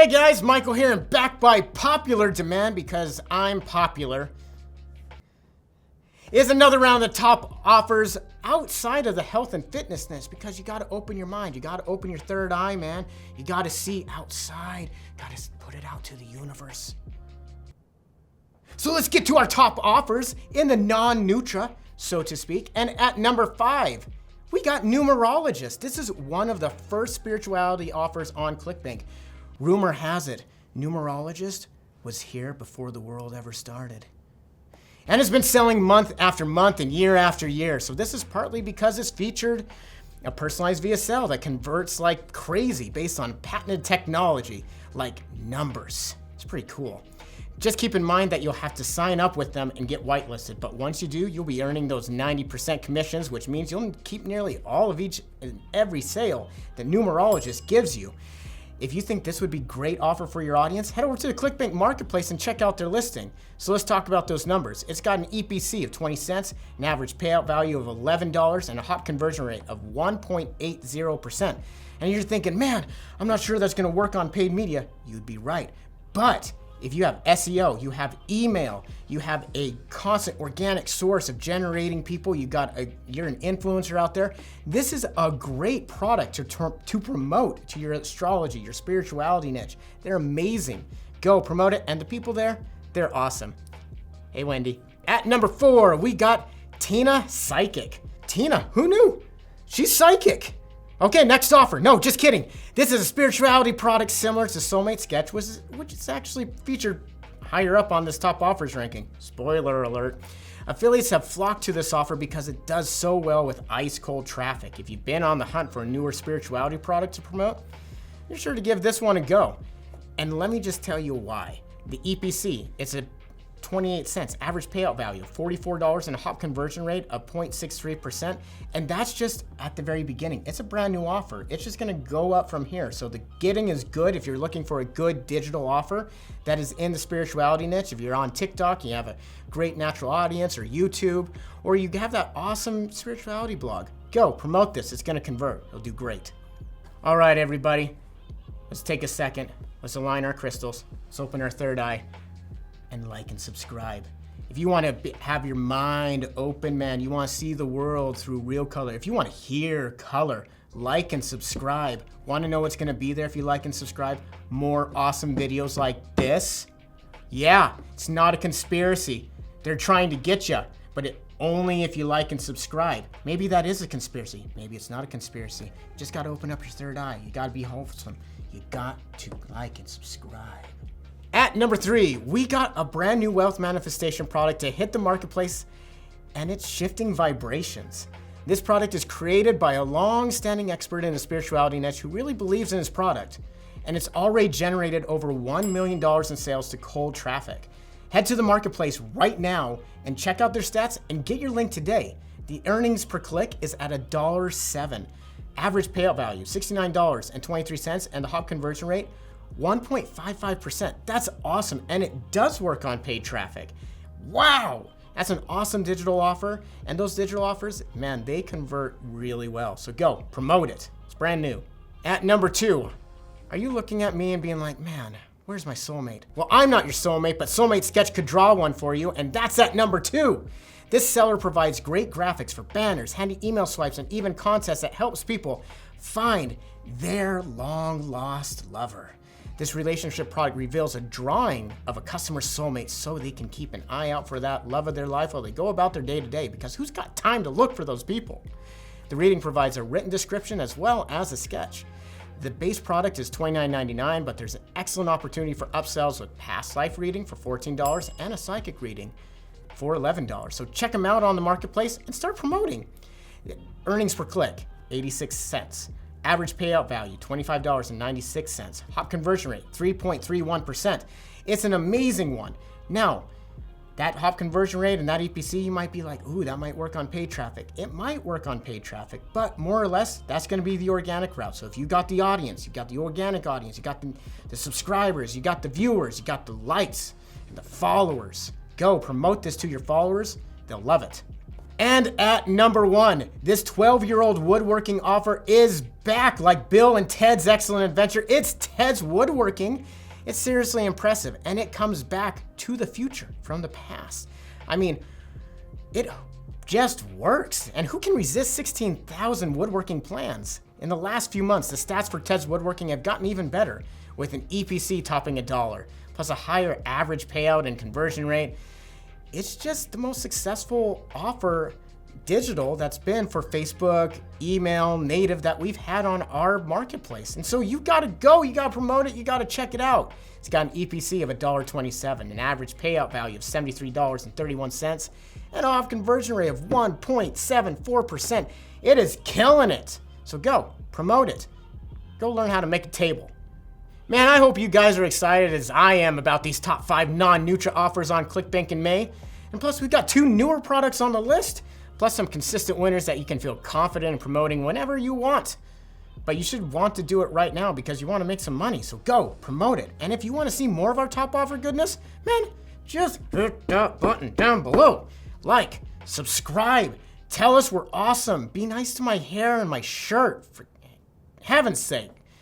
Hey guys, Michael here, and back by popular demand because I'm popular. Is another round of the top offers outside of the health and fitness niche because you got to open your mind. You got to open your third eye, man. You got to see outside. Got to put it out to the universe. So let's get to our top offers in the non-Nutra, so to speak. And at number 5, we got numerologist. This is one of the first spirituality offers on ClickBank. Rumor has it, numerologist was here before the world ever started. And it's been selling month after month and year after year. So this is partly because it's featured a personalized VSL that converts like crazy based on patented technology like numbers. It's pretty cool. Just keep in mind that you'll have to sign up with them and get whitelisted. But once you do, you'll be earning those 90% commissions, which means you'll keep nearly all of each and every sale that numerologist gives you. If you think this would be a great offer for your audience, head over to the ClickBank Marketplace and check out their listing. So let's talk about those numbers. It's got an EPC of 20 cents, an average payout value of $11, and a hop conversion rate of 1.80%. And you're thinking, man, I'm not sure that's gonna work on paid media. You'd be right. But if you have SEO, you have email, you have a constant organic source of generating people, you're an influencer out there, this is a great product to promote to your astrology, your spirituality niche. They're amazing. Go promote it, and the people there, they're awesome. Hey, Wendy. At number 4, we got Tina Psychic. Tina, who knew? She's psychic. Okay, next offer. No, just kidding. This is a spirituality product similar to Soulmate Sketch, which is actually featured higher up on this top offers ranking. Spoiler alert. Affiliates have flocked to this offer because it does so well with ice cold traffic. If you've been on the hunt for a newer spirituality product to promote, you're sure to give this one a go. And let me just tell you why. The EPC, it's a 28 cents, average payout value, $44, and a hop conversion rate of 0.63%. And that's just at the very beginning. It's a brand new offer. It's just gonna go up from here. So the getting is good if you're looking for a good digital offer that is in the spirituality niche. If you're on TikTok, you have a great natural audience, or YouTube, or you have that awesome spirituality blog. Go, promote this, it's gonna convert, it'll do great. All right, everybody, let's take a second. Let's align our crystals. Let's open our third eye. And like and subscribe. If you want to have your mind open, man, you want to see the world through real color. If you want to hear color, like and subscribe. Want to know what's going to be there if you like and subscribe? More awesome videos like this. Yeah, it's not a conspiracy. They're trying to get you, but only if you like and subscribe. Maybe that is a conspiracy. Maybe it's not a conspiracy. You just got to open up your third eye. You got to be wholesome. You got to like and subscribe. At number 3, we got a brand new wealth manifestation product to hit the marketplace, and it's shifting vibrations. This product is created by a long-standing expert in the spirituality niche who really believes in his product, and it's already generated over $1 million in sales to cold traffic. Head to the marketplace right now and check out their stats and get your link today. The earnings per click is at $1.07. Average payout value, $69.23, and the hop conversion rate, 1.55%. That's awesome, and it does work on paid traffic. Wow, that's an awesome digital offer, and those digital offers, man, they convert really well. So go, promote it. It's brand new. At number 2, are you looking at me and being like, man, where's my soulmate? Well, I'm not your soulmate, but Soulmate Sketch could draw one for you, and that's at number 2. This seller provides great graphics for banners, handy email swipes, and even contests that helps people find their long-lost lover. This relationship product reveals a drawing of a customer's soulmate so they can keep an eye out for that love of their life while they go about their day-to-day, because who's got time to look for those people? The reading provides a written description as well as a sketch. The base product is $29.99, but there's an excellent opportunity for upsells with past life reading for $14 and a psychic reading for $11. So check them out on the marketplace and start promoting. Earnings per click, 86 cents. Average payout value, $25.96. Hop conversion rate, 3.31%. It's an amazing one. Now, that hop conversion rate and that EPC, you might be like, ooh, that might work on paid traffic. It might work on paid traffic, but more or less, that's gonna be the organic route. So if you got the audience, you got the organic audience, you got the subscribers, you got the viewers, you got the likes and the followers, go promote this to your followers. They'll love it. And at number 1, this 12-year-old woodworking offer is back like Bill and Ted's Excellent Adventure. It's Ted's Woodworking. It's seriously impressive, and it comes back to the future from the past. I mean, it just works. And who can resist 16,000 woodworking plans? In the last few months, the stats for Ted's Woodworking have gotten even better, with an EPC topping $1, plus a higher average payout and conversion rate. It's just the most successful offer digital that's been for Facebook, email, native that we've had on our marketplace. And so you gotta go, you gotta promote it, you gotta check it out. It's got an EPC of $1.27, an average payout value of $73.31, and off conversion rate of 1.74%. It is killing it. So go, promote it. Go learn how to make a table. Man, I hope you guys are excited as I am about these top 5 non-Nutra offers on ClickBank in May. And plus, we've got 2 newer products on the list, plus some consistent winners that you can feel confident in promoting whenever you want. But you should want to do it right now because you want to make some money. So go, promote it. And if you want to see more of our top offer goodness, man, just hit that button down below. Like, subscribe, tell us we're awesome. Be nice to my hair and my shirt, for heaven's sake.